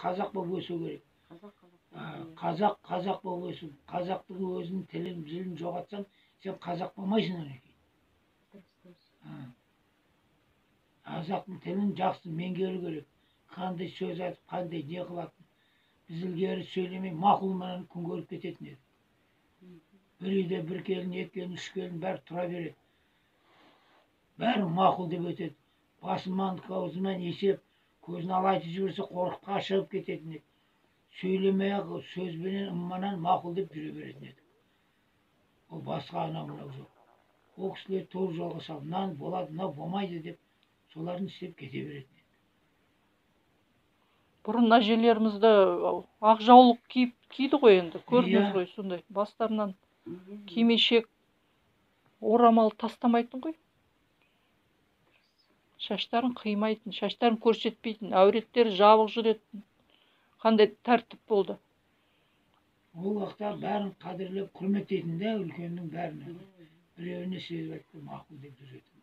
қазақ болып өсу керек. Қазақ болып өсу. Қазақтың өзінің тілін, тілін жоғалтсаң, сен қазақ болмайсың одан кейін. Қазақтың тілін жақсы меңгеру керек. Қандай сөз айтып, қандай не қылатын. Біз ілгері сөйлемей мақұлменен күн көріп кететін едік. Bir үйде bir келін, екі келін, үш келін бәрі тұра береді. Бәрі мақұл деп өтеді. Басыман, көзімен есеп, көзін алайтып жіберсе қорқытқа шығып кететін еді. Сөйлемей-ақ сөзбенен, ымменен мақұл деп жүре беретін еді. Ол басқа анау мынау жоқ. Ол кісілер тура жолға салып, мынау болады, мынау болмайды деп соларын істеп кете беретін еді. Бұрын әжелерімізді ақ жаулық киді ғой енді, көрдіңіз ғой сондай. Бастарынан кимешек, орамал тастамайтын ғой. Шаштарын қимайтын, шаштарын көрсетпейтін, әуреттері жабық жүретін. Қандай тәртіп болды. Ол уақытта бәрін қадірлеп, құрметтейтін де үлкеннің бәріне. Біреуіне сөз айтты, мақұл деп жүретін.